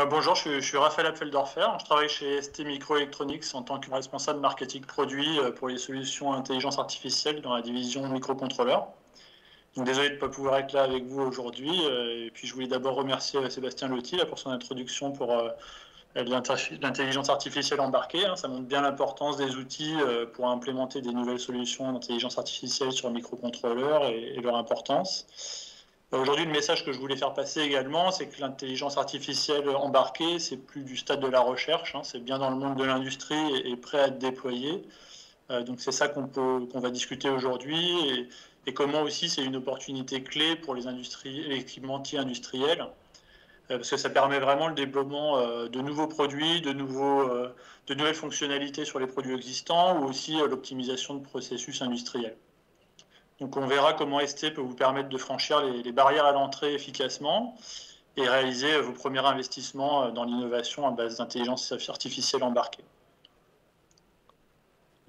Bonjour, je suis Raphaël Apfeldorfer. Je travaille chez ST Microelectronics en tant que responsable marketing produit pour les solutions intelligence artificielle dans la division microcontrôleurs. Donc désolé de ne pas pouvoir être là avec vous aujourd'hui. Et puis je voulais d'abord remercier Sébastien Lotti là, pour son introduction pour l'intelligence artificielle embarquée. Ça montre bien l'importance des outils pour implémenter des nouvelles solutions d'intelligence artificielle sur microcontrôleurs et leur importance. Aujourd'hui, le message que je voulais faire passer également, c'est que l'intelligence artificielle embarquée, c'est plus du stade de la recherche, c'est bien dans le monde de l'industrie et prêt à être déployé. Donc c'est ça qu'on va discuter aujourd'hui et comment aussi c'est une opportunité clé pour les équipementiers industriels, parce que ça permet vraiment le développement de nouveaux produits, de nouvelles fonctionnalités sur les produits existants ou aussi l'optimisation de processus industriels. Donc on verra comment ST peut vous permettre de franchir les barrières à l'entrée efficacement et réaliser vos premiers investissements dans l'innovation à base d'intelligence artificielle embarquée.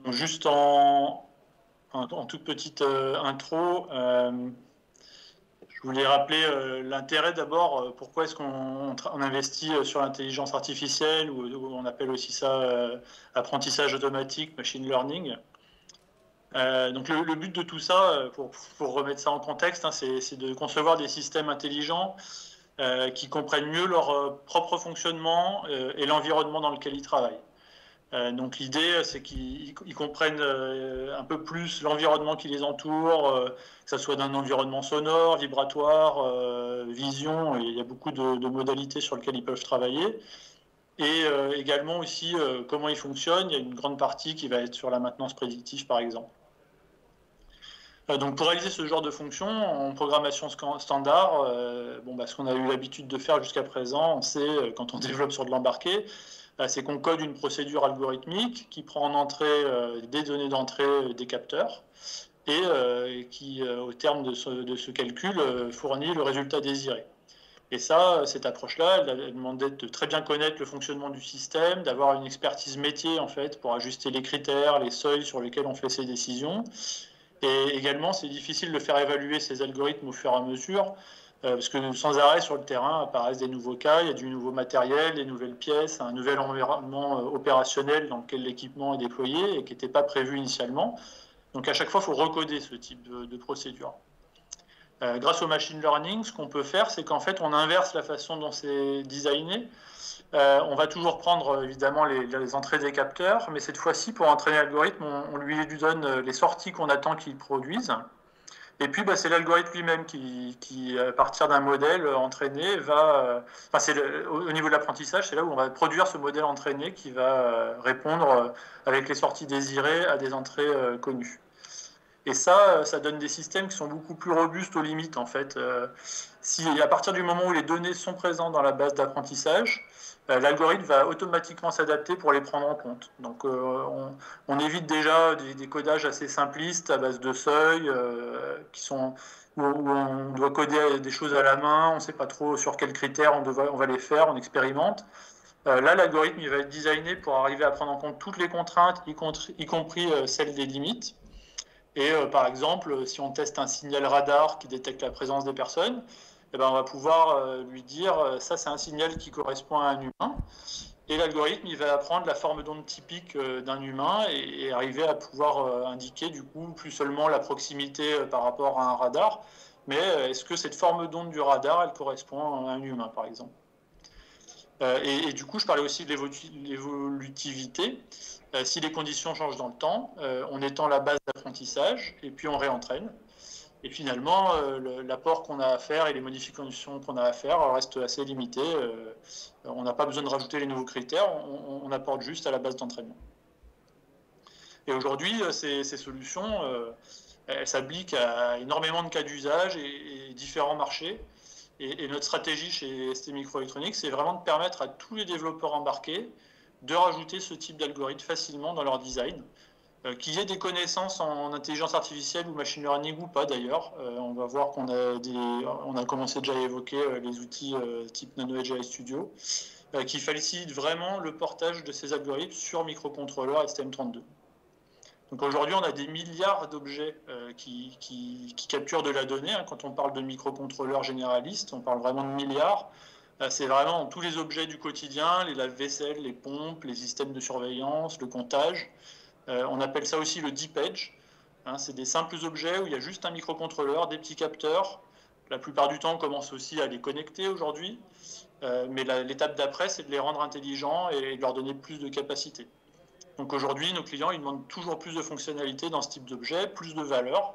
Donc juste en toute petite intro, je voulais rappeler l'intérêt d'abord, pourquoi est-ce qu'on investit sur l'intelligence artificielle, ou on appelle aussi ça apprentissage automatique, machine learning. Donc le but de tout ça, pour remettre ça en contexte, c'est de concevoir des systèmes intelligents qui comprennent mieux leur propre fonctionnement et l'environnement dans lequel ils travaillent. Donc l'idée, c'est qu'ils comprennent un peu plus l'environnement qui les entoure, que ce soit d'un environnement sonore, vibratoire, vision, et il y a beaucoup de modalités sur lesquelles ils peuvent travailler. Et également aussi comment ils fonctionnent. Il y a une grande partie qui va être sur la maintenance prédictive, par exemple. Donc pour réaliser ce genre de fonction en programmation standard, ce qu'on a eu l'habitude de faire jusqu'à présent, on sait quand on développe sur de l'embarqué, c'est qu'on code une procédure algorithmique qui prend en entrée des données d'entrée des capteurs et qui, au terme de ce calcul, fournit le résultat désiré. Et ça, cette approche-là, elle demandait de très bien connaître le fonctionnement du système, d'avoir une expertise métier en fait pour ajuster les critères, les seuils sur lesquels on fait ces décisions. Et également, c'est difficile de faire évaluer ces algorithmes au fur et à mesure, parce que sans arrêt sur le terrain apparaissent des nouveaux cas, il y a du nouveau matériel, des nouvelles pièces, un nouvel environnement opérationnel dans lequel l'équipement est déployé et qui n'était pas prévu initialement. Donc à chaque fois, il faut recoder ce type de procédure. Grâce au machine learning, ce qu'on peut faire, c'est qu'en fait, on inverse la façon dont c'est designé. On va toujours prendre évidemment les entrées des capteurs, mais cette fois-ci, pour entraîner l'algorithme, on lui donne les sorties qu'on attend qu'il produise. Et puis, c'est l'algorithme lui-même qui, à partir d'un modèle entraîné, va... au niveau de l'apprentissage, c'est là où on va produire ce modèle entraîné qui va répondre avec les sorties désirées à des entrées connues. Et ça donne des systèmes qui sont beaucoup plus robustes aux limites, en fait. À partir du moment où les données sont présentes dans la base d'apprentissage, l'algorithme va automatiquement s'adapter pour les prendre en compte. Donc on évite déjà des codages assez simplistes à base de seuils où on doit coder des choses à la main, on ne sait pas trop sur quels critères on va les faire, on expérimente. Là, l'algorithme il va être designé pour arriver à prendre en compte toutes les contraintes, y compris celles des limites. Et par exemple, si on teste un signal radar qui détecte la présence des personnes, on va pouvoir lui dire ça c'est un signal qui correspond à un humain. Et l'algorithme il va apprendre la forme d'onde typique d'un humain et arriver à pouvoir indiquer du coup plus seulement la proximité par rapport à un radar, mais est-ce que cette forme d'onde du radar elle correspond à un humain par exemple. Et du coup, je parlais aussi de l'évolutivité. Si les conditions changent dans le temps, on étend la base d'apprentissage et puis on réentraîne. Et finalement, l'apport qu'on a à faire et les modifications qu'on a à faire restent assez limités. On n'a pas besoin de rajouter les nouveaux critères, on apporte juste à la base d'entraînement. Et aujourd'hui, ces solutions, elles s'appliquent à énormément de cas d'usage et différents marchés. Et notre stratégie chez ST Microelectronics, c'est vraiment de permettre à tous les développeurs embarqués de rajouter ce type d'algorithme facilement dans leur design, qu'ils aient des connaissances en intelligence artificielle ou machine learning ou pas d'ailleurs. On va voir qu'on a commencé déjà à évoquer les outils type Nano AI Studio, qui facilitent vraiment le portage de ces algorithmes sur microcontrôleurs STM32. Donc aujourd'hui, on a des milliards d'objets qui capturent de la donnée. Quand on parle de microcontrôleurs généralistes, on parle vraiment de milliards. C'est vraiment tous les objets du quotidien, les lave-vaisselle, les pompes, les systèmes de surveillance, le comptage. On appelle ça aussi le Deep Edge. Hein, c'est des simples objets où il y a juste un microcontrôleur, des petits capteurs. La plupart du temps, on commence aussi à les connecter aujourd'hui. Mais l'étape d'après, c'est de les rendre intelligents et de leur donner plus de capacité. Donc aujourd'hui, nos clients, ils demandent toujours plus de fonctionnalités dans ce type d'objet, plus de valeur.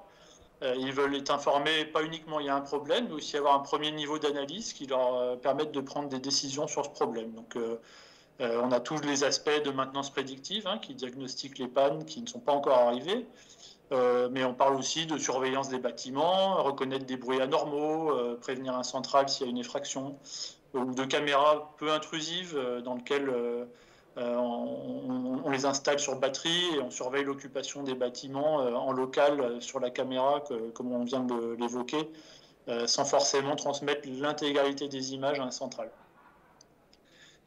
Ils veulent être informés, pas uniquement il y a un problème, mais aussi avoir un premier niveau d'analyse qui leur permette de prendre des décisions sur ce problème. Donc on a tous les aspects de maintenance prédictive qui diagnostiquent les pannes qui ne sont pas encore arrivées. Mais on parle aussi de surveillance des bâtiments, reconnaître des bruits anormaux, prévenir un central s'il y a une effraction, ou de caméras peu intrusives dans lesquelles on les installe sur batterie et on surveille l'occupation des bâtiments en local sur la caméra, comme on vient de l'évoquer, sans forcément transmettre l'intégralité des images à un central.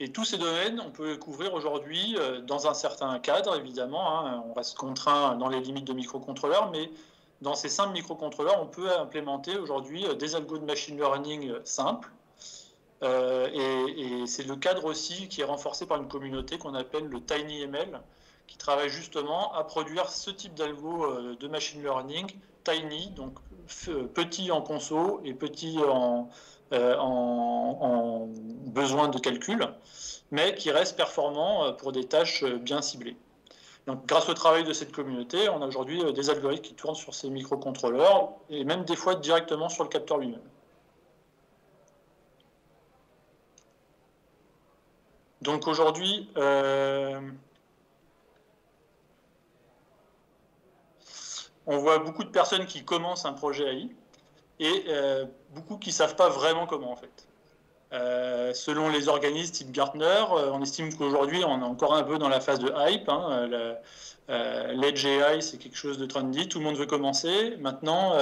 Et tous ces domaines, on peut les couvrir aujourd'hui dans un certain cadre, évidemment. On reste contraint dans les limites de microcontrôleurs, mais dans ces simples microcontrôleurs, on peut implémenter aujourd'hui des algos de machine learning simples. Et c'est le cadre aussi qui est renforcé par une communauté qu'on appelle le TinyML, qui travaille justement à produire ce type d'algo de machine learning, tiny, donc petit en conso et petit en besoin de calcul, mais qui reste performant pour des tâches bien ciblées. Donc, grâce au travail de cette communauté, on a aujourd'hui des algorithmes qui tournent sur ces microcontrôleurs et même des fois directement sur le capteur lui-même. Donc aujourd'hui, on voit beaucoup de personnes qui commencent un projet AI et beaucoup qui ne savent pas vraiment comment en fait. Selon les organismes type Gartner, on estime qu'aujourd'hui on est encore un peu dans la phase de hype. L'Edge AI, c'est quelque chose de trendy, tout le monde veut commencer. Maintenant,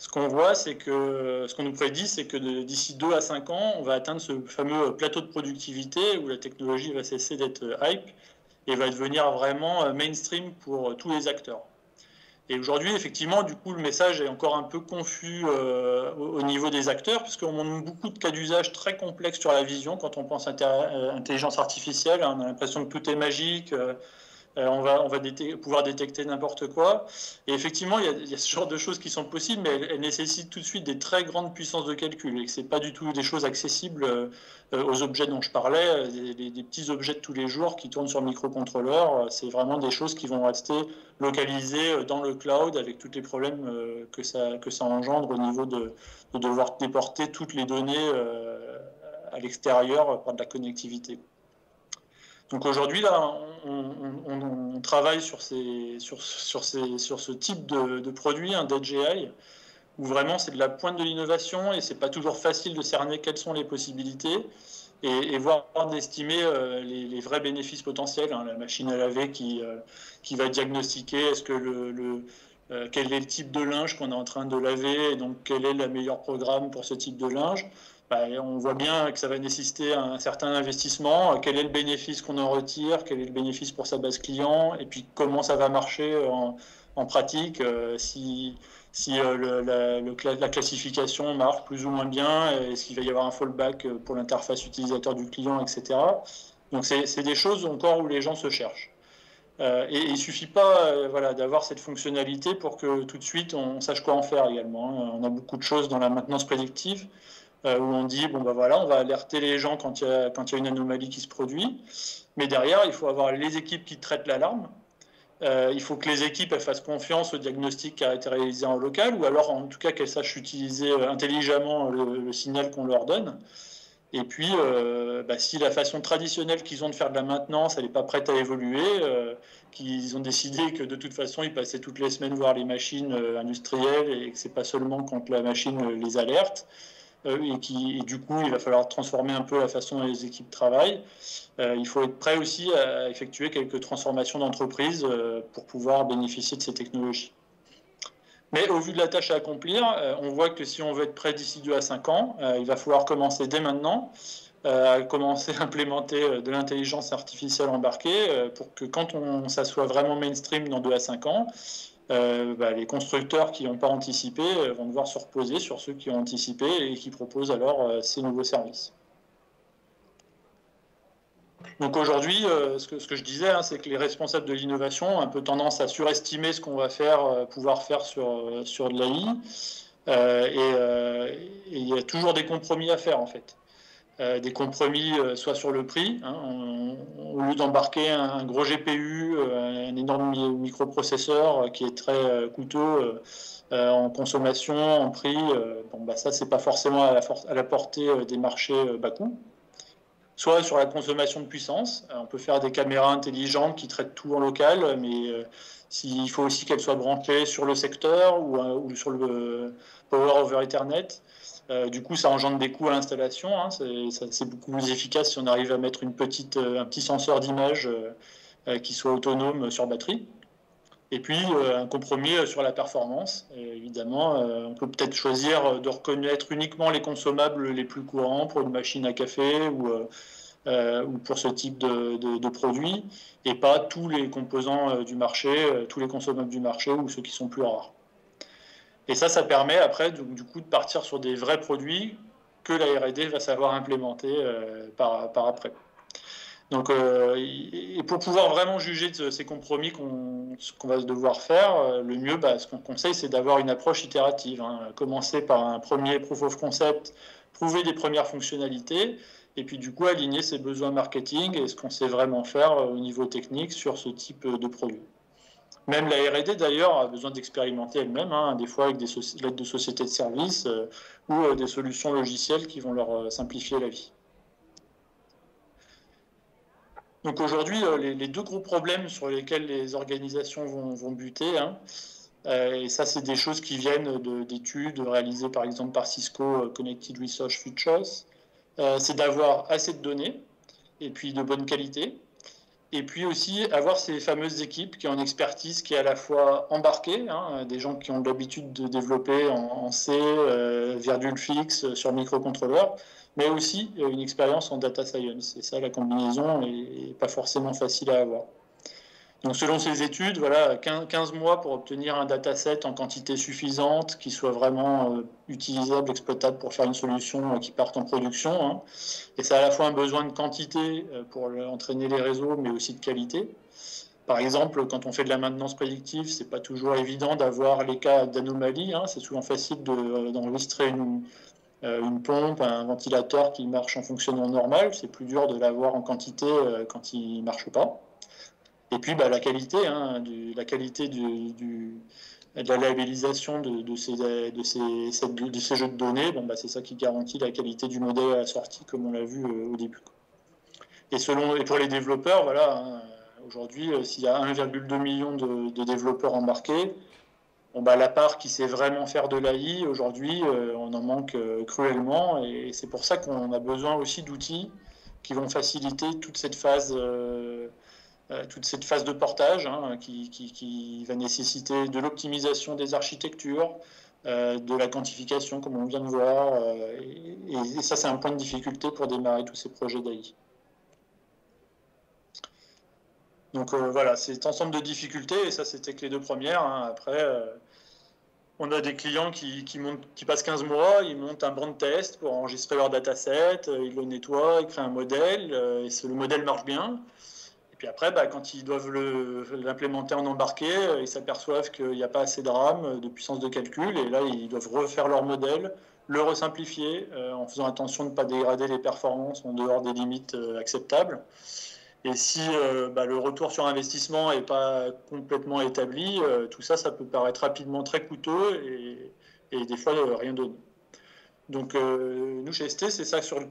ce qu'on voit, c'est que ce qu'on nous prédit, c'est que d'ici 2 à 5 ans, on va atteindre ce fameux plateau de productivité où la technologie va cesser d'être hype et va devenir vraiment mainstream pour tous les acteurs. Et aujourd'hui, effectivement, du coup, le message est encore un peu confus au niveau des acteurs, puisqu'on montre beaucoup de cas d'usage très complexes sur la vision. Quand on pense à intelligence artificielle, on a l'impression que tout est magique, on va pouvoir détecter n'importe quoi. Et effectivement, il y a ce genre de choses qui sont possibles, mais elles nécessitent tout de suite des très grandes puissances de calcul, et que ce n'est pas du tout des choses accessibles aux objets dont je parlais, des petits objets de tous les jours qui tournent sur microcontrôleurs. C'est vraiment des choses qui vont rester localisées dans le cloud avec tous les problèmes que ça engendre au niveau de devoir déporter toutes les données à l'extérieur par de la connectivité. Donc aujourd'hui, là, on travaille sur ce type de produit, un d'Edge AI, où vraiment c'est de la pointe de l'innovation et c'est pas toujours facile de cerner quelles sont les possibilités et voire d'estimer les vrais bénéfices potentiels. La machine à laver qui va diagnostiquer est-ce que quel est le type de linge qu'on est en train de laver et donc quel est le meilleur programme pour ce type de linge. On voit bien que ça va nécessiter un certain investissement. Quel est le bénéfice qu'on en retire? Quel est le bénéfice pour sa base client? Et puis comment ça va marcher en pratique si la classification marche plus ou moins bien? Est-ce qu'il va y avoir un fallback pour l'interface utilisateur du client, etc. Donc c'est des choses encore où les gens se cherchent. Et il ne suffit pas d'avoir cette fonctionnalité pour que tout de suite on sache quoi en faire également. On a beaucoup de choses dans la maintenance prédictive où on dit, bon ben voilà, on va alerter les gens quand il y a une anomalie qui se produit, mais derrière, il faut avoir les équipes qui traitent l'alarme, il faut que les équipes elles fassent confiance au diagnostic qui a été réalisé en local, ou alors en tout cas qu'elles sachent utiliser intelligemment le signal qu'on leur donne. Et puis, si la façon traditionnelle qu'ils ont de faire de la maintenance, elle n'est pas prête à évoluer, qu'ils ont décidé que de toute façon, ils passaient toutes les semaines voir les machines industrielles et que ce n'est pas seulement quand la machine les alerte, et du coup, il va falloir transformer un peu la façon dont les équipes travaillent. Il faut être prêt aussi à effectuer quelques transformations d'entreprise pour pouvoir bénéficier de ces technologies. Mais au vu de la tâche à accomplir, on voit que si on veut être prêt d'ici 2 à 5 ans, il va falloir commencer dès maintenant à commencer à implémenter de l'intelligence artificielle embarquée pour que quand ça soit vraiment mainstream dans 2 à 5 ans, les constructeurs qui n'ont pas anticipé vont devoir se reposer sur ceux qui ont anticipé et qui proposent alors ces nouveaux services. Donc aujourd'hui, ce que je disais, hein, c'est que les responsables de l'innovation ont un peu tendance à surestimer ce qu'on va pouvoir faire sur de l'AI. Et il y a toujours des compromis à faire, en fait. Des compromis soit sur le prix, hein, au lieu d'embarquer un gros GPU, un énorme microprocesseur qui est très coûteux en consommation, en prix, bon, bah, ça, c'est pas forcément à la portée des marchés bas coût. Soit sur la consommation de puissance, on peut faire des caméras intelligentes qui traitent tout en local, mais il faut aussi qu'elles soient branchées sur le secteur ou sur le Power over Ethernet. Du coup, ça engendre des coûts à l'installation. Hein, c'est beaucoup plus efficace si on arrive à mettre un petit senseur d'image qui soit autonome sur batterie. Et puis, un compromis sur la performance. Évidemment, on peut peut-être choisir de reconnaître uniquement les consommables les plus courants pour une machine à café ou pour ce type de produit, et pas tous les composants du marché, tous les consommables du marché ou ceux qui sont plus rares. Et ça permet après, du coup, de partir sur des vrais produits que la R&D va savoir implémenter par après. Donc, et pour pouvoir vraiment juger de ces compromis qu'on va devoir faire, le mieux, ce qu'on conseille, c'est d'avoir une approche itérative. Hein. Commencer par un premier proof of concept, prouver des premières fonctionnalités, et puis du coup aligner ses besoins marketing et ce qu'on sait vraiment faire au niveau technique sur ce type de produit. Même la R&D d'ailleurs a besoin d'expérimenter elle-même, hein, des fois avec l'aide de sociétés de services ou des solutions logicielles qui vont leur simplifier la vie. Donc aujourd'hui, les deux gros problèmes sur lesquels les organisations vont buter, hein, et ça c'est des choses qui viennent d'études réalisées par exemple par Cisco Connected Research Futures, c'est d'avoir assez de données et puis de bonne qualité, et puis aussi avoir ces fameuses équipes qui ont une expertise qui est à la fois embarquée, hein, des gens qui ont l'habitude de développer en C, virgule fixe, sur microcontrôleur, mais aussi une expérience en data science. Et ça, la combinaison n'est pas forcément facile à avoir. Donc selon ces études, voilà, 15 mois pour obtenir un dataset en quantité suffisante, qui soit vraiment utilisable, exploitable pour faire une solution qui parte en production. Hein. Et ça a à la fois un besoin de quantité pour entraîner les réseaux, mais aussi de qualité. Par exemple, quand on fait de la maintenance prédictive, c'est pas toujours évident d'avoir les cas d'anomalie. Hein. C'est souvent facile d'enregistrer une pompe, un ventilateur qui marche en fonctionnement normal. C'est plus dur de l'avoir en quantité quand il ne marche pas. Et puis la qualité, hein, la qualité de la labellisation de ces jeux de données, bon, c'est ça qui garantit la qualité du modèle à la sortie, comme on l'a vu au début. Et pour les développeurs, voilà, hein, aujourd'hui, s'il y a 1,2 million de développeurs embarqués, bon, la part qui sait vraiment faire de l'AI, aujourd'hui, on en manque cruellement. Et c'est pour ça qu'on a besoin aussi d'outils qui vont faciliter toute cette phase de portage, hein, qui va nécessiter de l'optimisation des architectures, de la quantification, comme on vient de voir. Et ça, c'est un point de difficulté pour démarrer tous ces projets d'AI. Donc voilà, c'est cet ensemble de difficultés, et ça, c'était que les deux premières. Hein. Après, on a des clients qui passent 15 mois, ils montent un brand test pour enregistrer leur dataset, ils le nettoient, ils créent un modèle, et le modèle marche bien. Et puis après, quand ils doivent l'implémenter en embarqué, ils s'aperçoivent qu'il n'y a pas assez de RAM, de puissance de calcul, et là, ils doivent refaire leur modèle, le resimplifier, en faisant attention de ne pas dégrader les performances en dehors des limites acceptables. Et si le retour sur investissement n'est pas complètement établi, tout ça, ça peut paraître rapidement très coûteux et des fois rien donner. Donc nous chez ST, c'est ça sur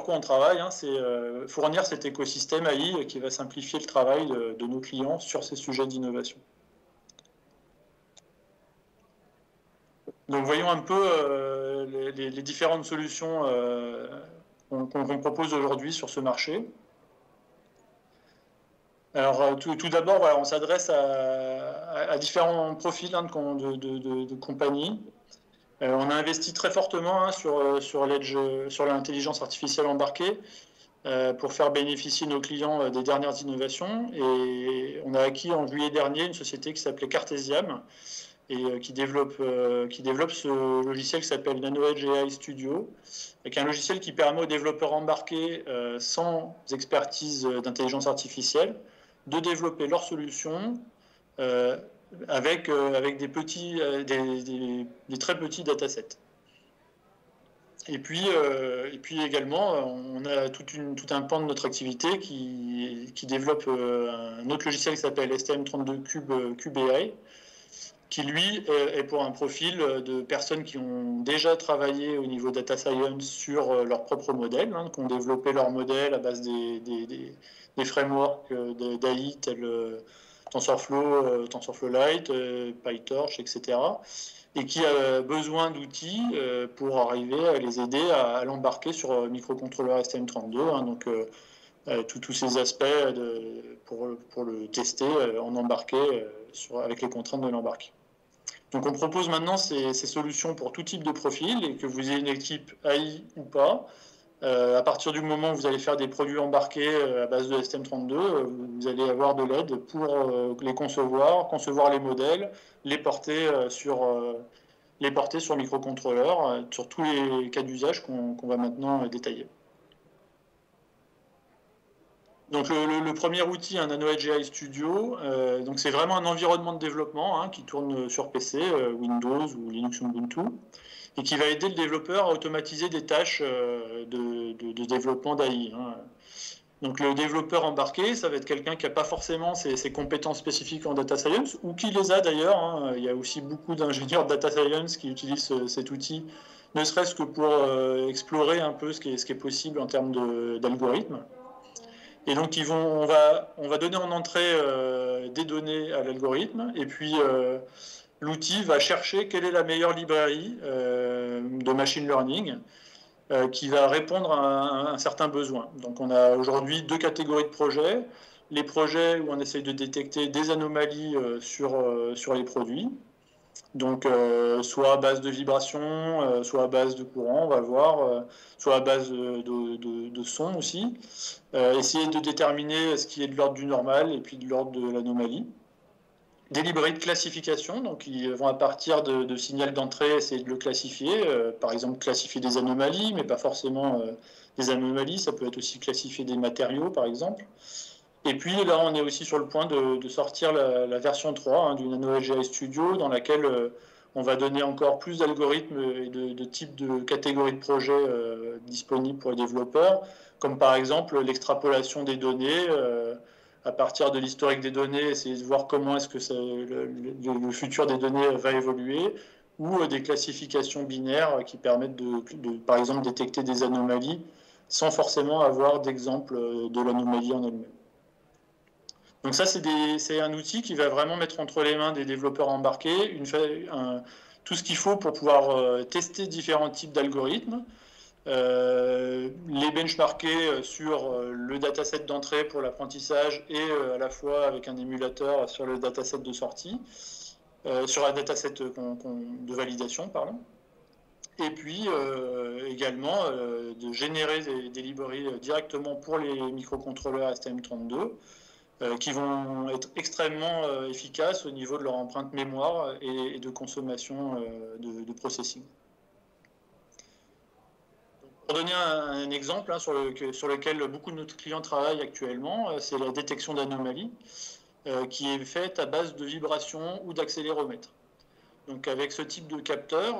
quoi on travaille, hein, c'est fournir cet écosystème AI qui va simplifier le travail de nos clients sur ces sujets d'innovation. Donc voyons un peu les différentes solutions qu'on propose aujourd'hui sur ce marché. Alors tout d'abord, voilà, on s'adresse à différents profils, hein, de compagnies. On a investi très fortement, hein, sur l'intelligence artificielle embarquée pour faire bénéficier nos clients des dernières innovations. Et on a acquis en juillet dernier une société qui s'appelait Cartesiam, et qui développe ce logiciel qui s'appelle NanoEdge AI Studio, avec un logiciel qui permet aux développeurs embarqués sans expertise d'intelligence artificielle de développer leurs solutions avec des très petits datasets. Et puis également, on a tout un pan de notre activité qui développe un autre logiciel qui s'appelle STM32 Cube AI, qui lui est pour un profil de personnes qui ont déjà travaillé au niveau data science sur leur propre modèle, qui ont développé leur modèle à base des frameworks d'AI tels TensorFlow, TensorFlow-Lite, PyTorch, etc. Et qui a besoin d'outils pour arriver à les aider à l'embarquer sur microcontrôleur STM32, donc tous ces aspects pour le tester en embarqué avec les contraintes de l'embarqué. Donc on propose maintenant ces solutions pour tout type de profil, et que vous ayez une équipe AI ou pas. À partir du moment où vous allez faire des produits embarqués à base de STM32, vous allez avoir de l'aide pour les concevoir les modèles, les porter sur microcontrôleur, sur tous les cas d'usage qu'on va maintenant détailler. Donc le premier outil, un NanoEdge AI Studio, donc c'est vraiment un environnement de développement qui tourne sur PC, Windows ou Linux Ubuntu, et qui va aider le développeur à automatiser des tâches de développement d'AI. Donc le développeur embarqué, ça va être quelqu'un qui n'a pas forcément ses compétences spécifiques en data science, ou qui les a d'ailleurs. Il y a aussi beaucoup d'ingénieurs data science qui utilisent cet outil, ne serait-ce que pour explorer un peu ce qui est possible en termes d'algorithmes. Et donc on va donner en entrée des données à l'algorithme, et puis l'outil va chercher quelle est la meilleure librairie de machine learning qui va répondre à un certain besoin. Donc on a aujourd'hui deux catégories de projets. Les projets où on essaye de détecter des anomalies sur les produits, donc soit à base de vibration, soit à base de courant, on va voir, soit à base de son aussi. Essayer de déterminer ce qui est de l'ordre du normal et puis de l'ordre de l'anomalie. Des librairies de classification, donc ils vont à partir de signal d'entrée essayer de le classifier, par exemple classifier des anomalies, mais pas forcément des anomalies, ça peut être aussi classifier des matériaux par exemple. Et puis là on est aussi sur le point de sortir la version 3 du NanoEdge AI Studio, dans laquelle on va donner encore plus d'algorithmes et de types de catégories de projets disponibles pour les développeurs, comme par exemple l'extrapolation des données, à partir de l'historique des données, essayer de voir comment est-ce que le futur des données va évoluer, ou des classifications binaires qui permettent par exemple, détecter des anomalies sans forcément avoir d'exemple de l'anomalie en elle-même. Donc ça, c'est un outil qui va vraiment mettre entre les mains des développeurs embarqués tout ce qu'il faut pour pouvoir tester différents types d'algorithmes, les benchmarker sur le dataset d'entrée pour l'apprentissage et à la fois avec un émulateur sur le dataset de sortie, sur un dataset de validation, pardon. Et puis également de générer des librairies directement pour les microcontrôleurs STM32 qui vont être extrêmement efficaces au niveau de leur empreinte mémoire et de consommation de processing. Pour donner un exemple sur lequel beaucoup de nos clients travaillent actuellement, c'est la détection d'anomalies qui est faite à base de vibrations ou d'accéléromètres. Donc avec ce type de capteur,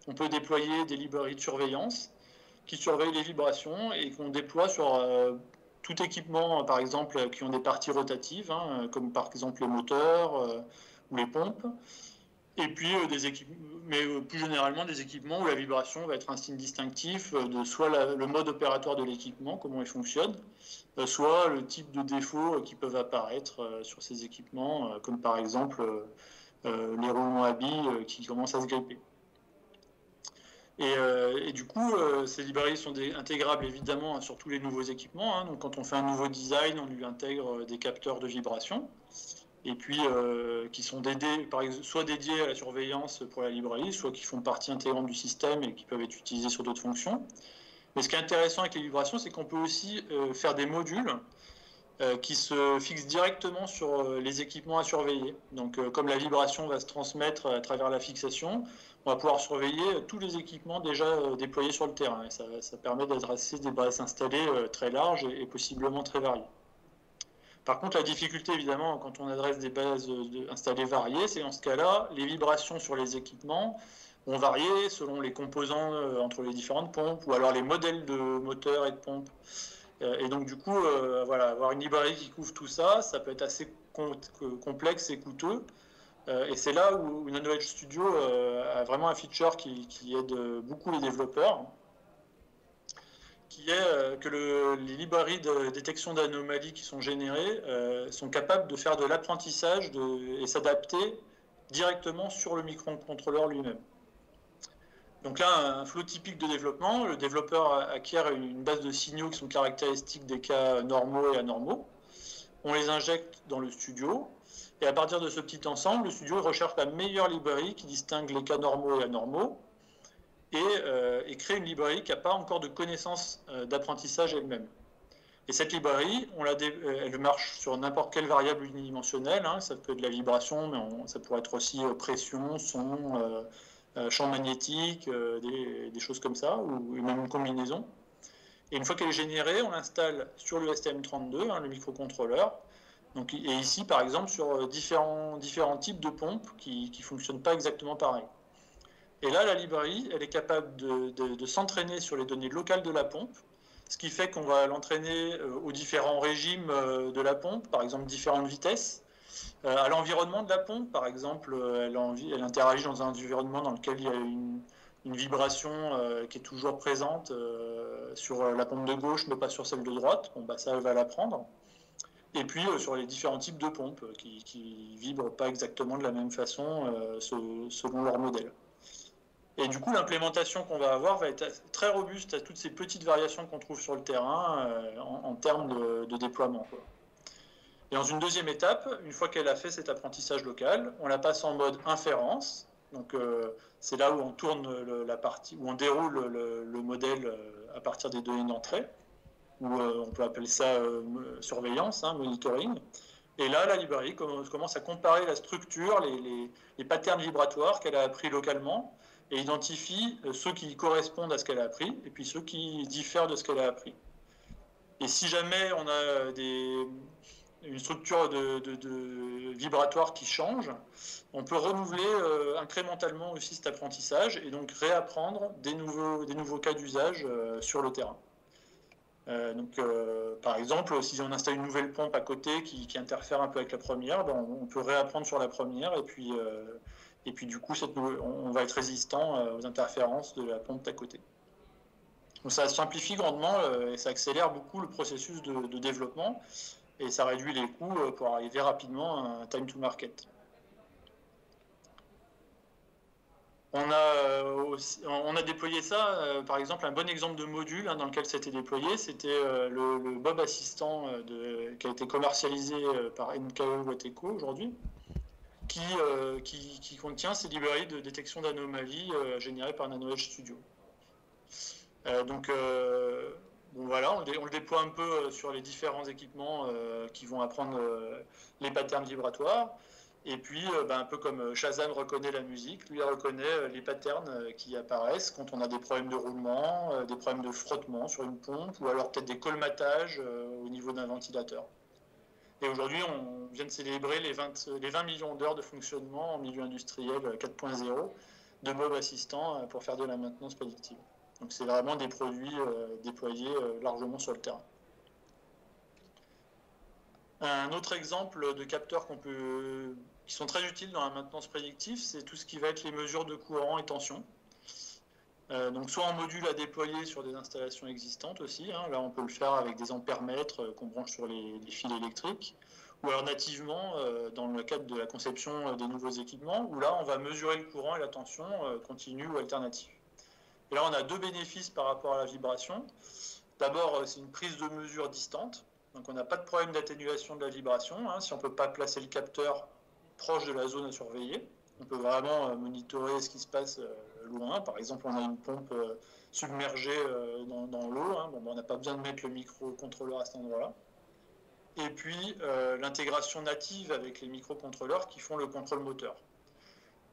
on peut déployer des librairies de surveillance qui surveillent les vibrations et qu'on déploie sur tout équipement, par exemple, qui ont des parties rotatives, comme par exemple les moteurs ou les pompes. Et puis plus généralement des équipements où la vibration va être un signe distinctif de soit le mode opératoire de l'équipement, comment il fonctionne, soit le type de défauts qui peuvent apparaître sur ces équipements, comme par exemple les roulements à billes qui commencent à se gripper. Et du coup, ces librairies sont intégrables évidemment sur tous les nouveaux équipements. Donc quand on fait un nouveau design, on lui intègre des capteurs de vibration, et puis qui sont soit dédiés à la surveillance pour la librairie, soit qui font partie intégrante du système et qui peuvent être utilisés sur d'autres fonctions. Mais ce qui est intéressant avec les vibrations, c'est qu'on peut aussi faire des modules qui se fixe directement sur les équipements à surveiller. Donc, comme la vibration va se transmettre à travers la fixation, on va pouvoir surveiller tous les équipements déjà déployés sur le terrain. Et ça permet d'adresser des bases installées très larges et possiblement très variées. Par contre, la difficulté, évidemment, quand on adresse des bases installées variées, c'est dans ce cas-là, les vibrations sur les équipements vont varier selon les composants entre les différentes pompes, ou alors les modèles de moteurs et de pompes. Et donc, du coup, voilà, avoir une librairie qui couvre tout ça, ça peut être assez complexe et coûteux. Et c'est là où NanoEdge Studio a vraiment un feature qui aide beaucoup les développeurs, qui est que les librairies de détection d'anomalies qui sont générées sont capables de faire de l'apprentissage et s'adapter directement sur le microcontrôleur lui-même. Donc là, un flow typique de développement, le développeur acquiert une base de signaux qui sont caractéristiques des cas normaux et anormaux. On les injecte dans le studio, et à partir de ce petit ensemble, le studio recherche la meilleure librairie qui distingue les cas normaux et anormaux, et crée une librairie qui n'a pas encore de connaissance d'apprentissage elle-même. Et cette librairie, elle marche sur n'importe quelle variable unidimensionnelle, hein, ça peut être de la vibration, mais ça pourrait être aussi pression, son, champ magnétique, des choses comme ça, ou même une combinaison. Et une fois qu'elle est générée, on l'installe sur le STM32, hein, le microcontrôleur. Donc, et ici, par exemple, sur différents types de pompes qui ne fonctionnent pas exactement pareil. Et là, la librairie, elle est capable de s'entraîner sur les données locales de la pompe, ce qui fait qu'on va l'entraîner aux différents régimes de la pompe, par exemple différentes vitesses, à l'environnement de la pompe, par exemple, elle interagit dans un environnement dans lequel il y a une vibration qui est toujours présente sur la pompe de gauche, mais pas sur celle de droite. Bon, bah, ça, elle va l'apprendre. Et puis sur les différents types de pompes qui vibrent pas exactement de la même façon selon leur modèle. Et du coup, l'implémentation qu'on va avoir va être très robuste à toutes ces petites variations qu'on trouve sur le terrain en termes de déploiement, quoi. Et dans une deuxième étape, une fois qu'elle a fait cet apprentissage local, on la passe en mode inférence. Donc c'est là où on tourne la partie, où on déroule le modèle à partir des données d'entrée, ou on peut appeler ça surveillance, hein, monitoring. Et là, la librairie commence à comparer la structure, les patterns vibratoires qu'elle a appris localement, et identifie ceux qui correspondent à ce qu'elle a appris, et puis ceux qui diffèrent de ce qu'elle a appris. Et si jamais on a une structure de vibratoire qui change, on peut renouveler incrémentalement aussi cet apprentissage et donc réapprendre des nouveaux cas d'usage sur le terrain. Par exemple, si on installe une nouvelle pompe à côté qui interfère un peu avec la première, ben, on peut réapprendre sur la première et puis du coup, on va être résistant aux interférences de la pompe d'à côté. Donc ça simplifie grandement et ça accélère beaucoup le processus de développement et ça réduit les coûts pour arriver rapidement à un time to market. On a déployé ça, par exemple, un bon exemple de module dans lequel c'était déployé, c'était le Bob Assistant qui a été commercialisé par NKE Wateco aujourd'hui, qui contient ces librairies de détection d'anomalies générées par NanoEdge Studio. Bon, voilà, on le déploie un peu sur les différents équipements qui vont apprendre les patterns vibratoires. Et puis, un peu comme Shazam reconnaît la musique, lui reconnaît les patterns qui apparaissent quand on a des problèmes de roulement, des problèmes de frottement sur une pompe, ou alors peut-être des colmatages au niveau d'un ventilateur. Et aujourd'hui, on vient de célébrer les 20 millions d'heures de fonctionnement en milieu industriel 4.0 de Bob Assistant pour faire de la maintenance prédictive. Donc c'est vraiment des produits déployés largement sur le terrain. Un autre exemple de capteurs qui sont très utiles dans la maintenance prédictive, c'est tout ce qui va être les mesures de courant et tension. Donc soit en module à déployer sur des installations existantes aussi, hein, là on peut le faire avec des ampèremètres qu'on branche sur les fils électriques, ou alors nativement dans le cadre de la conception des nouveaux équipements, où là on va mesurer le courant et la tension continue ou alternative. Et là, on a deux bénéfices par rapport à la vibration. D'abord, c'est une prise de mesure distante. Donc, on n'a pas de problème d'atténuation de la vibration. Hein, si on ne peut pas placer le capteur proche de la zone à surveiller, on peut vraiment monitorer ce qui se passe loin. Par exemple, on a une pompe submergée dans l'eau. Hein, bon, on n'a pas besoin de mettre le microcontrôleur à cet endroit-là. et puis l'intégration native avec les microcontrôleurs qui font le contrôle moteur.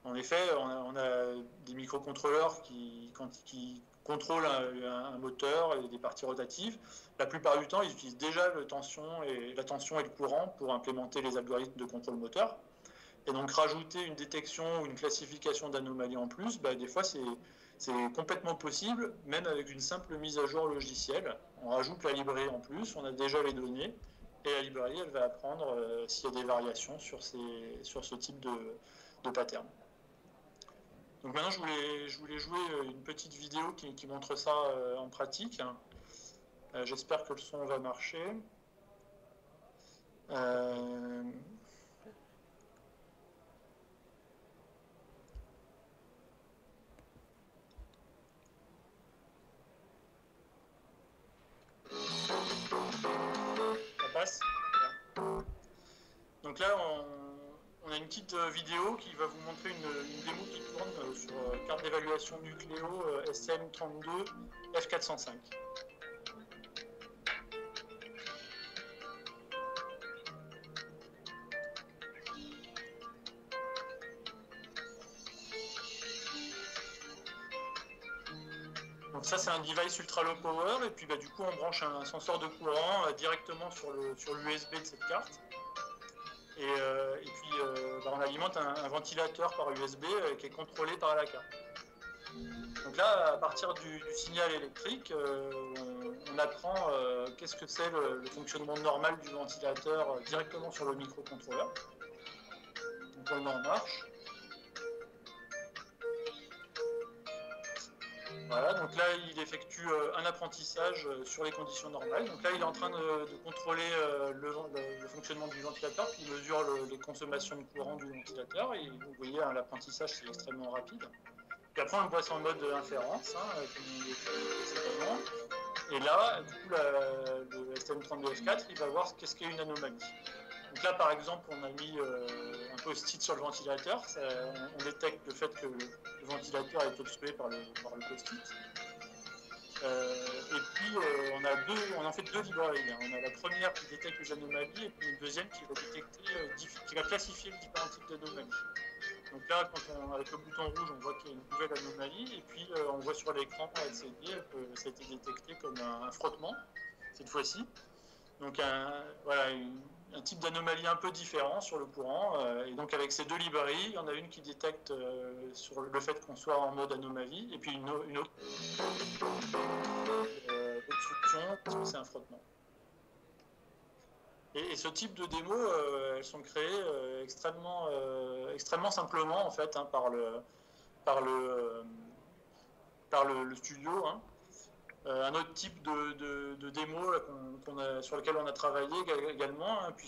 En effet, on a des microcontrôleurs qui contrôlent un moteur et des parties rotatives. La plupart du temps, ils utilisent déjà la tension et le courant pour implémenter les algorithmes de contrôle moteur. Et donc rajouter une détection ou une classification d'anomalies en plus, des fois c'est complètement possible, même avec une simple mise à jour logicielle. On rajoute la librairie en plus, on a déjà les données, et la librairie elle va apprendre s'il y a des variations sur ce type de pattern. Donc maintenant, je voulais jouer une petite vidéo qui montre ça en pratique. J'espère que le son va marcher. Ça passe? Donc là, on a une petite vidéo qui va vous montrer une démo qui tourne sur carte d'évaluation Nucléo STM32 F405. Donc ça, c'est un device ultra low power, et puis du coup, on branche un senseur de courant directement sur l'USB de cette carte. Et puis, on alimente un ventilateur par USB qui est contrôlé par la carte. Donc là, à partir du signal électrique, on apprend qu'est-ce que c'est le fonctionnement normal du ventilateur directement sur le microcontrôleur. Donc on le met en marche. Voilà, donc là, il effectue un apprentissage sur les conditions normales. Donc là, il est en train de contrôler le fonctionnement du ventilateur, puis il mesure les consommations de courant du ventilateur. Et vous voyez, l'apprentissage, c'est extrêmement rapide. Puis après, on le passe en mode inférence, comme on l'a fait précédemment. Et là, du coup, le STM32F4, il va voir qu'est-ce qu'est une anomalie. Donc là, par exemple, on a mis un post-it sur le ventilateur. On détecte le fait que le ventilateur est obstrué par le post-it. Et puis, on en fait deux librairies. On a la première qui détecte les anomalies et puis une deuxième qui va classifier les différents types d'anomalies. Donc là, avec le bouton rouge, on voit qu'il y a une nouvelle anomalie. Et puis, on voit sur l'écran LCD que ça a été détecté comme un frottement, cette fois-ci. Donc, un type d'anomalie un peu différent sur le courant. Et donc, avec ces deux librairies, il y en a une qui détecte sur le fait qu'on soit en mode anomalie, et puis une autre obstruction, parce que c'est un frottement. Et ce type de démos, elles sont créées extrêmement simplement, en fait, par le studio. Un autre type de démo sur lequel on a travaillé également, puis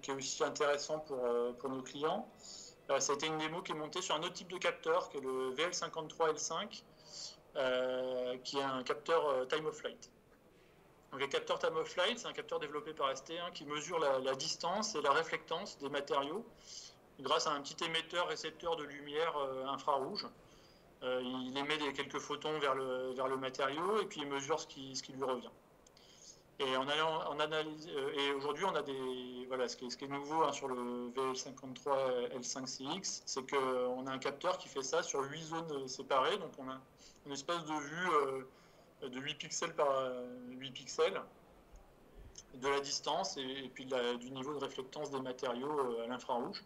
qui est aussi intéressant pour nos clients. Ça a été une démo qui est montée sur un autre type de capteur, qui est le VL53L5, qui est un capteur time of flight. Donc, le capteur time of flight, c'est un capteur développé par ST qui mesure la distance et la réflectance des matériaux grâce à un petit émetteur-récepteur de lumière infrarouge. Il émet quelques photons vers le matériau et puis il mesure ce qui lui revient. Et et aujourd'hui, on a ce qui est nouveau sur le VL53L5CX, c'est qu'on a un capteur qui fait ça sur 8 zones séparées. Donc on a une espèce de vue de 8 pixels par 8 pixels de la distance et puis du niveau de réflectance des matériaux à l'infrarouge.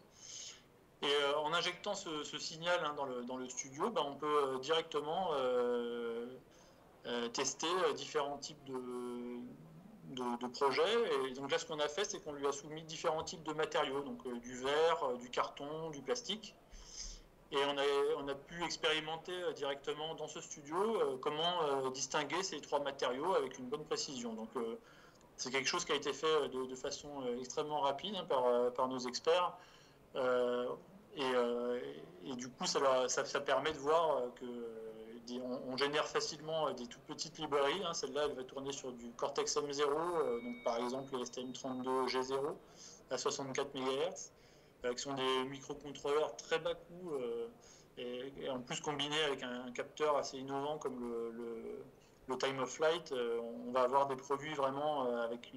Et en injectant ce signal dans le studio, on peut directement tester différents types de projets. Et donc là, ce qu'on a fait, c'est qu'on lui a soumis différents types de matériaux, donc du verre, du carton, du plastique. Et on a pu expérimenter directement dans ce studio comment distinguer ces trois matériaux avec une bonne précision. Donc c'est quelque chose qui a été fait de façon extrêmement rapide par nos experts. Et du coup, ça permet de voir qu'on génère facilement des toutes petites librairies. Celle-là, elle va tourner sur du Cortex M0, donc par exemple le STM32G0 à 64 MHz, qui sont des microcontrôleurs très bas coût et en plus combinés avec un capteur assez innovant comme le time of flight. On va avoir des produits vraiment avec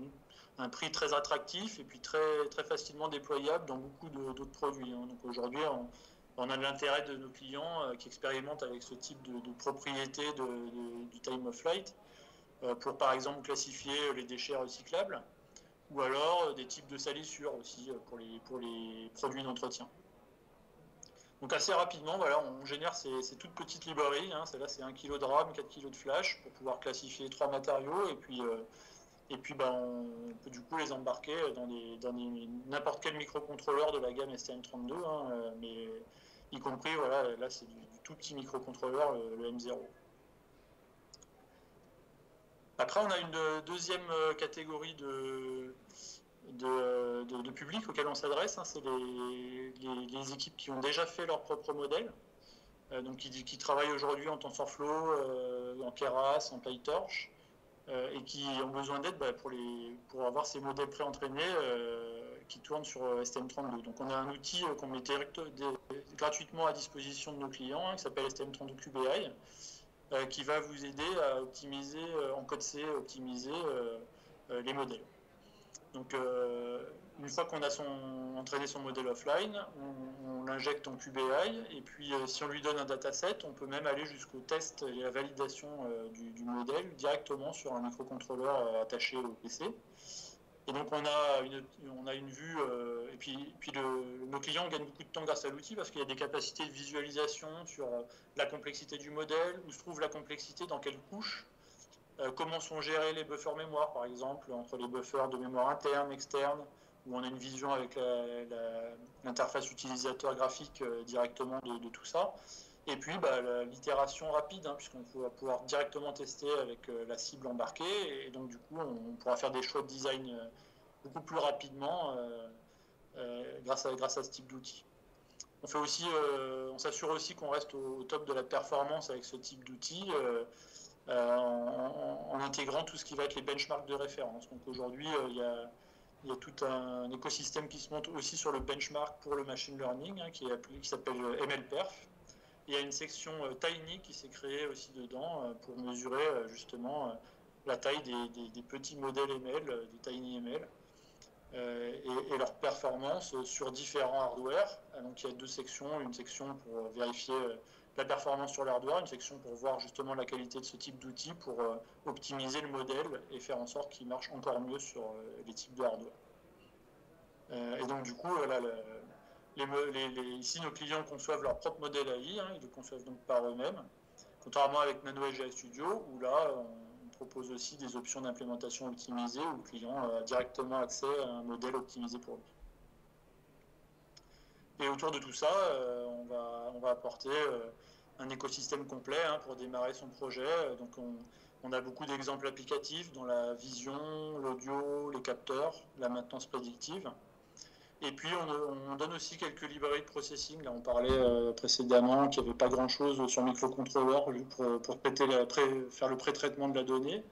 un prix très attractif et puis très, très facilement déployable dans beaucoup d'autres produits. Donc aujourd'hui, on a l'intérêt de nos clients qui expérimentent avec ce type de propriété du time of flight pour par exemple classifier les déchets recyclables ou alors des types de salissures aussi pour les produits d'entretien. Donc assez rapidement, voilà, on génère ces toutes petites librairies. Celle-là, c'est 1 kg de RAM, 4 kg de flash pour pouvoir classifier 3 matériaux. Et puis on peut du coup les embarquer dans n'importe quel microcontrôleur de la gamme STM32, mais y compris, voilà, là c'est du tout petit microcontrôleur, le M0. Après, on a une deuxième catégorie de public auquel on s'adresse, c'est les équipes qui ont déjà fait leur propre modèle, donc qui travaillent aujourd'hui en TensorFlow, en Keras, en PyTorch, et qui ont besoin d'aide pour avoir ces modèles préentraînés qui tournent sur STM32. Donc on a un outil qu'on met gratuitement à disposition de nos clients, qui s'appelle STM32 QBI, qui va vous aider à optimiser, en code C, optimiser les modèles. Donc, une fois qu'on a entraîné son modèle offline, on l'injecte en QBI, et puis si on lui donne un dataset, on peut même aller jusqu'au test et la validation du modèle directement sur un microcontrôleur attaché au PC. Et donc, on a une vue, et puis nos clients gagnent beaucoup de temps grâce à l'outil parce qu'il y a des capacités de visualisation sur la complexité du modèle, où se trouve la complexité, dans quelle couche. Comment sont gérés les buffers mémoire, par exemple, entre les buffers de mémoire interne, externe, où on a une vision avec l'interface utilisateur graphique directement de tout ça. Et puis l'itération rapide, puisqu'on va pouvoir directement tester avec la cible embarquée, et donc du coup on pourra faire des choix de design beaucoup plus rapidement grâce à ce type d'outil. On s'assure aussi qu'on reste au top de la performance avec ce type d'outil. En intégrant tout ce qui va être les benchmarks de référence. Donc aujourd'hui, il y a tout un écosystème qui se monte aussi sur le benchmark pour le machine learning, qui s'appelle MLPerf. Il y a une section Tiny qui s'est créée aussi dedans pour mesurer justement la taille des petits modèles ML, des Tiny ML, et leur performance sur différents hardware. Donc il y a deux sections, une section pour vérifier la performance sur l'hardware, une section pour voir justement la qualité de ce type d'outil pour optimiser le modèle et faire en sorte qu'il marche encore mieux sur les types de hardware. Et donc du coup, voilà, ici nos clients conçoivent leur propre modèle AI, ils le conçoivent donc par eux-mêmes, contrairement avec NanoEdge AI Studio, où là on propose aussi des options d'implémentation optimisées où le client a directement accès à un modèle optimisé pour lui. Et autour de tout ça, on va apporter un écosystème complet pour démarrer son projet. Donc on a beaucoup d'exemples applicatifs dans la vision, l'audio, les capteurs, la maintenance prédictive. Et puis on donne aussi quelques librairies de processing. Là on parlait précédemment qu'il n'y avait pas grand-chose sur microcontrôleur pour faire le pré-traitement de la donnée,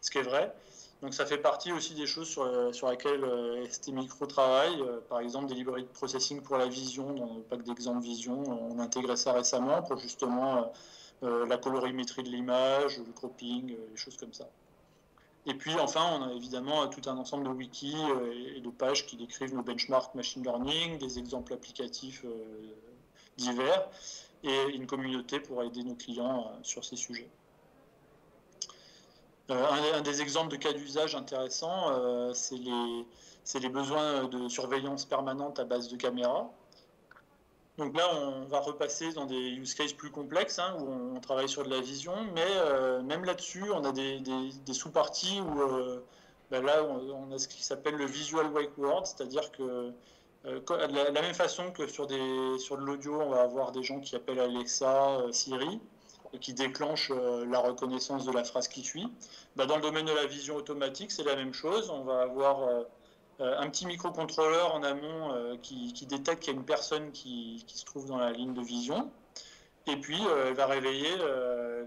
ce qui est vrai. Donc ça fait partie aussi des choses sur lesquelles STMicro travaille. Par exemple, des librairies de processing pour la vision, dans le pack d'exemple vision. On a intégré ça récemment pour justement la colorimétrie de l'image, le cropping, des choses comme ça. Et puis enfin, on a évidemment tout un ensemble de wikis et de pages qui décrivent nos benchmarks machine learning, des exemples applicatifs divers, et une communauté pour aider nos clients sur ces sujets. Un des exemples de cas d'usage intéressants, c'est les besoins de surveillance permanente à base de caméras. Donc là, on va repasser dans des use cases plus complexes, où on travaille sur de la vision, mais même là-dessus, on a des sous-parties où là, on a ce qui s'appelle le visual wake word, c'est-à-dire que de la même façon que sur de l'audio, on va avoir des gens qui appellent Alexa, Siri, et qui déclenchent la reconnaissance de la phrase qui suit. Dans le domaine de la vision automatique, c'est la même chose. On va avoir un petit microcontrôleur en amont qui détecte qu'il y a une personne qui se trouve dans la ligne de vision. Et puis, elle va réveiller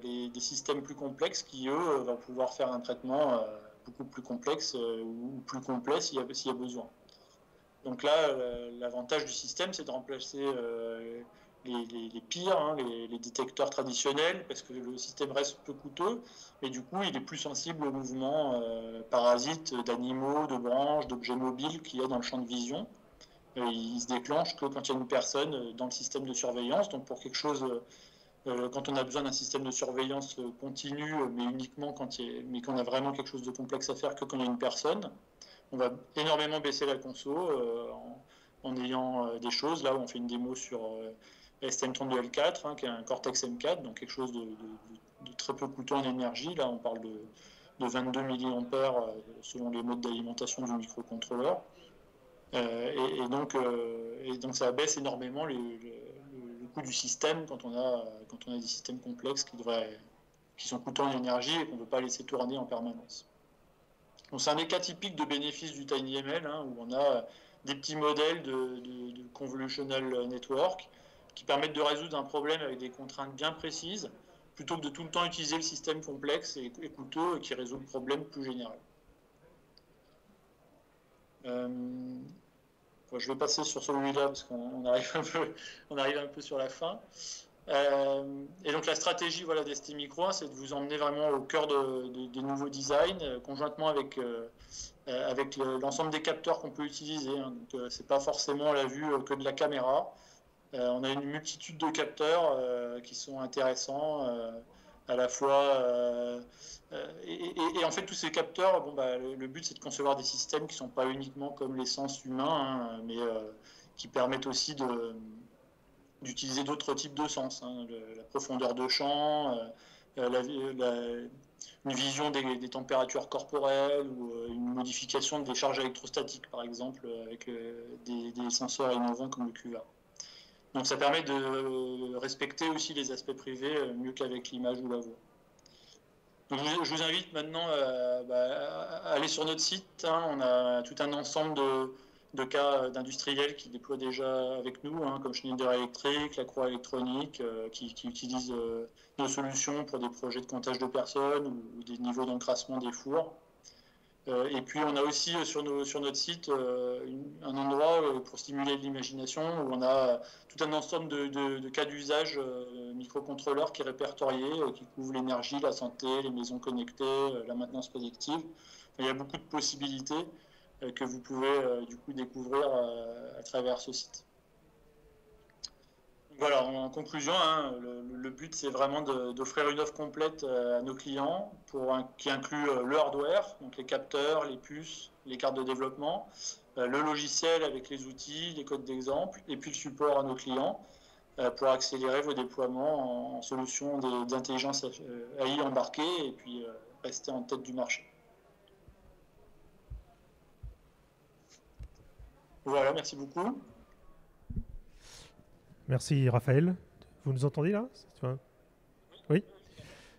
des systèmes plus complexes qui, eux, vont pouvoir faire un traitement beaucoup plus complexe ou plus complet s'il y a besoin. Donc là, l'avantage du système, c'est de remplacer les pires, hein, les détecteurs traditionnels, parce que le système reste peu coûteux, mais du coup, il est plus sensible aux mouvements parasites d'animaux, de branches, d'objets mobiles qu'il y a dans le champ de vision. Il se déclenche que quand il y a une personne dans le système de surveillance. Donc pour quelque chose, quand on a besoin d'un système de surveillance continu, mais uniquement mais qu'on a vraiment quelque chose de complexe à faire que quand il y a une personne, on va énormément baisser la conso en ayant des choses. Là, on fait une démo sur STM32L4, hein, qui est un Cortex M4, donc quelque chose de très peu coûteux en énergie. Là, on parle de 22 milliampères selon les modes d'alimentation du microcontrôleur. Et donc ça baisse énormément le coût du système quand on a des systèmes complexes qui sont coûteux en énergie et qu'on ne veut pas laisser tourner en permanence. Donc c'est un des cas typiques de bénéfices du TinyML, hein, où on a des petits modèles de convolutional network qui permettent de résoudre un problème avec des contraintes bien précises, plutôt que de tout le temps utiliser le système complexe et coûteux qui résout le problème plus général. Je vais passer sur celui-là parce qu'on arrive un peu sur la fin. Et donc la stratégie d'STMicro, c'est de vous emmener vraiment au cœur des nouveaux designs, conjointement avec l'ensemble des capteurs qu'on peut utiliser. Hein. Donc c'est pas forcément la vue que de la caméra. On a une multitude de capteurs qui sont intéressants, à la fois. Et en fait, tous ces capteurs, le but c'est de concevoir des systèmes qui ne sont pas uniquement comme les sens humains, hein, mais qui permettent aussi d'utiliser d'autres types de sens, hein, la profondeur de champ, une vision des températures corporelles ou une modification des charges électrostatiques, par exemple, avec des senseurs innovants comme le QVA. Donc ça permet de respecter aussi les aspects privés mieux qu'avec l'image ou la voix. Donc je vous invite maintenant à aller sur notre site. Hein. On a tout un ensemble de cas d'industriels qui déploient déjà avec nous, hein, comme Schneider Electric, la Croix Électronique, qui utilisent nos solutions pour des projets de comptage de personnes ou des niveaux d'encrassement des fours. Et puis on a aussi sur notre site un endroit pour stimuler l'imagination où on a tout un ensemble de cas d'usage microcontrôleurs qui est répertorié, qui couvre l'énergie, la santé, les maisons connectées, la maintenance prédictive. Enfin, il y a beaucoup de possibilités que vous pouvez du coup découvrir à travers ce site. Voilà, en conclusion, hein, le but c'est vraiment d'offrir une offre complète à nos clients qui inclut le hardware, donc les capteurs, les puces, les cartes de développement, le logiciel avec les outils, les codes d'exemple, et puis le support à nos clients pour accélérer vos déploiements en solutions d'intelligence AI embarquée et puis rester en tête du marché. Voilà, merci beaucoup. Merci Raphaël. Vous nous entendez là? Oui.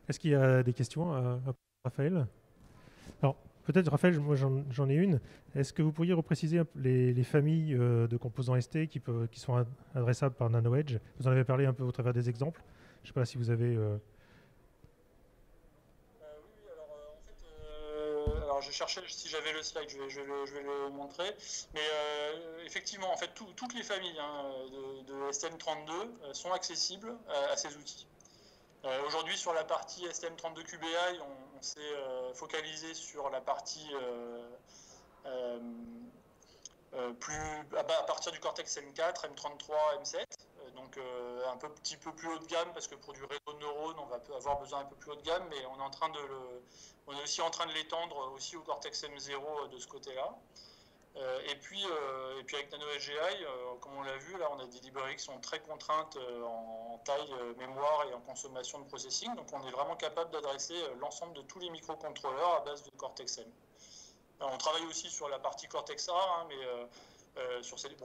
Est-ce qu'il y a des questions à Raphaël? Alors, peut-être Raphaël, moi j'en ai une. Est-ce que vous pourriez repréciser les familles de composants ST qui sont adressables par NanoEdge? Vous en avez parlé un peu au travers des exemples. Je ne sais pas si vous avez... Alors je cherchais si j'avais le slide, je vais le montrer. Mais effectivement, en fait, toutes les familles de STM32 sont accessibles à ces outils. Aujourd'hui, sur la partie STM32QBI, on s'est focalisé sur la partie à partir du Cortex M4, M33, M7. Donc un petit peu plus haut de gamme, parce que pour du réseau de neurones, on va avoir besoin un peu plus haut de gamme, mais on est aussi en train de l'étendre aussi au Cortex M0 de ce côté-là. Et puis avec NanoSGI, comme on l'a vu, là on a des librairies qui sont très contraintes en taille, mémoire et en consommation de processing. Donc on est vraiment capable d'adresser l'ensemble de tous les microcontrôleurs à base de Cortex-M. On travaille aussi sur la partie Cortex-A, hein, mais sur cette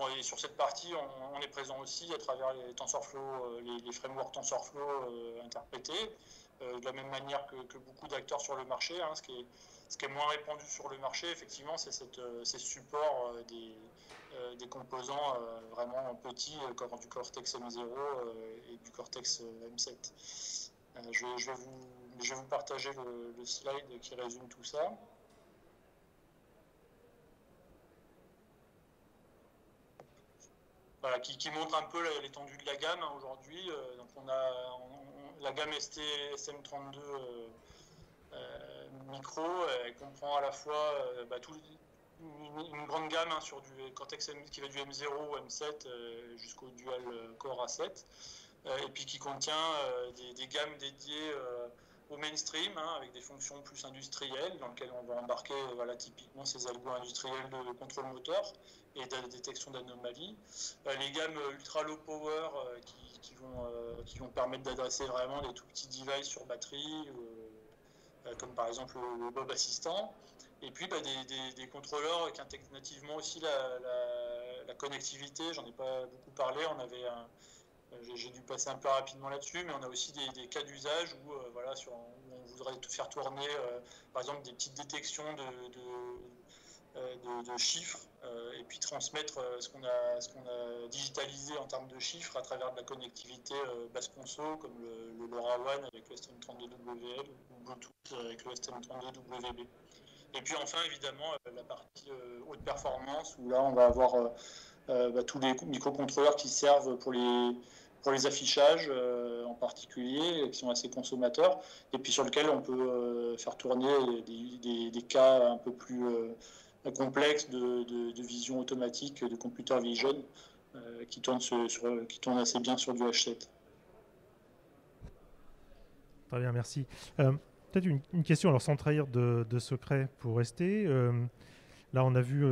partie, on est présent aussi à travers les TensorFlow, les frameworks TensorFlow interprétés, de la même manière que beaucoup d'acteurs sur le marché. Hein, ce qui est moins répandu sur le marché, effectivement, c'est ces supports des composants vraiment petits, comme du Cortex M0 et du Cortex M7. Je vais vous partager le slide qui résume tout ça. voilà, qui montre un peu l'étendue de la gamme aujourd'hui. Donc on a la gamme ST SM32 micro, elle comprend à la fois une grande gamme sur du Cortex M, qui va du M0 au M7 jusqu'au dual core A7, et puis qui contient des gammes dédiées au mainstream, avec des fonctions plus industrielles, dans lesquelles on va embarquer typiquement ces algos industriels de contrôle moteur et de détection d'anomalies. Les gammes ultra low power qui vont permettre d'adresser vraiment des tout petits devices sur batterie, comme par exemple le Bob Assistant. Et puis des contrôleurs qui intègrent nativement aussi la connectivité. J'en ai pas beaucoup parlé, j'ai dû passer un peu rapidement là-dessus, mais on a aussi des cas d'usage où on voudrait faire tourner par exemple des petites détections de chiffres, et puis transmettre ce qu'on a digitalisé en termes de chiffres à travers de la connectivité basse conso, comme le LoRaWAN avec le STM32WL ou Bluetooth avec le STM32WB. Et puis enfin, évidemment, la partie haute performance, où là, on va avoir tous les microcontrôleurs qui servent pour les affichages en particulier, qui sont assez consommateurs, et puis sur lesquels on peut faire tourner des cas un peu plus complexes de vision automatique, de computer vision, qui tournent assez bien sur du H7. Très bien, merci. Peut-être une question, alors sans trahir de secret pour rester. Là, on a vu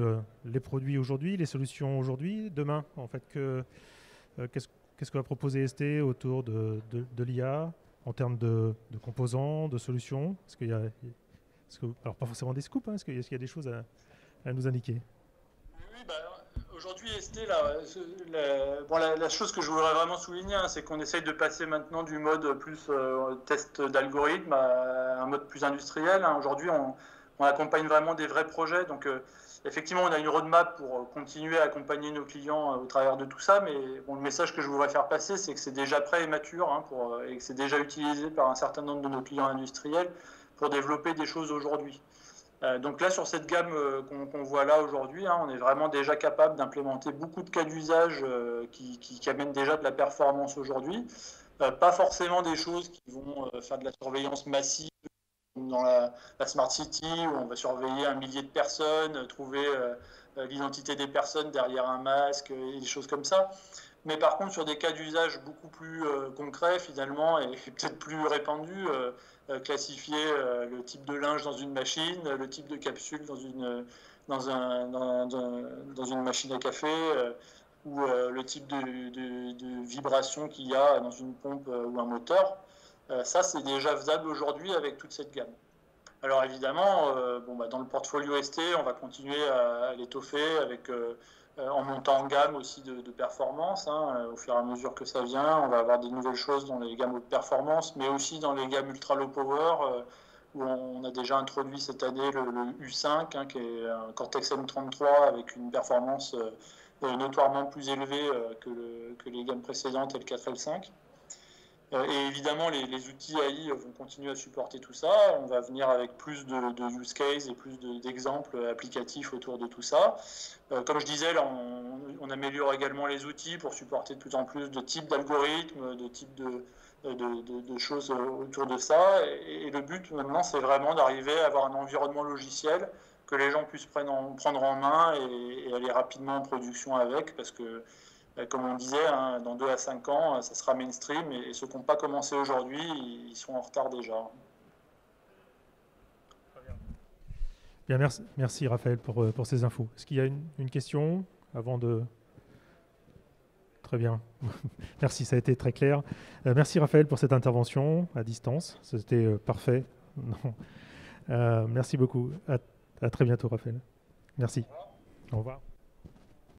les produits aujourd'hui, les solutions aujourd'hui. Demain, en fait, qu'est-ce que va proposer ST autour de l'IA en termes de composants, de solutions? Alors, pas forcément des scoops, est-ce qu'il y a des choses à nous indiquer? Oui, aujourd'hui, ST, la chose que je voudrais vraiment souligner, c'est qu'on essaye de passer maintenant du mode plus test d'algorithme à un mode plus industriel. Aujourd'hui, on accompagne vraiment des vrais projets. Donc, effectivement, on a une roadmap pour continuer à accompagner nos clients au travers de tout ça. Mais le message que je voudrais faire passer, c'est que c'est déjà prêt et mature, et que c'est déjà utilisé par un certain nombre de nos clients industriels pour développer des choses aujourd'hui. Donc là, sur cette gamme qu'on voit là aujourd'hui, on est vraiment déjà capable d'implémenter beaucoup de cas d'usage qui amènent déjà de la performance aujourd'hui. Pas forcément des choses qui vont faire de la surveillance massive dans la Smart City, où on va surveiller 1 millier de personnes, trouver l'identité des personnes derrière un masque, et des choses comme ça. Mais par contre, sur des cas d'usage beaucoup plus concrets, finalement, et peut-être plus répandus, classifier le type de linge dans une machine, le type de capsule dans une machine à café, ou le type de vibration qu'il y a dans une pompe ou un moteur. Ça, c'est déjà faisable aujourd'hui avec toute cette gamme. Alors évidemment, dans le portfolio ST, on va continuer à l'étoffer en montant en gamme aussi de performance, au fur et à mesure que ça vient. On va avoir des nouvelles choses dans les gammes haute performance, mais aussi dans les gammes ultra low power, où on a déjà introduit cette année le U5, qui est un Cortex M33 avec une performance notoirement plus élevée que les gammes précédentes, L4, L5. Et évidemment, les outils AI vont continuer à supporter tout ça. On va venir avec plus de use cases et plus d'exemples applicatifs autour de tout ça. Comme je disais, là, on améliore également les outils pour supporter de plus en plus de types d'algorithmes, de types de choses autour de ça. Et le but maintenant, c'est vraiment d'arriver à avoir un environnement logiciel que les gens puissent prendre en main et aller rapidement en production avec, parce que comme on disait, dans 2 à 5 ans, ça sera mainstream, et ceux qui n'ont pas commencé aujourd'hui, ils sont en retard déjà. Bien, merci Raphaël pour ces infos. Est-ce qu'il y a une question avant de... Très bien. Merci, ça a été très clair. Merci Raphaël pour cette intervention à distance. C'était parfait. Merci beaucoup. À très bientôt Raphaël. Merci. Au revoir.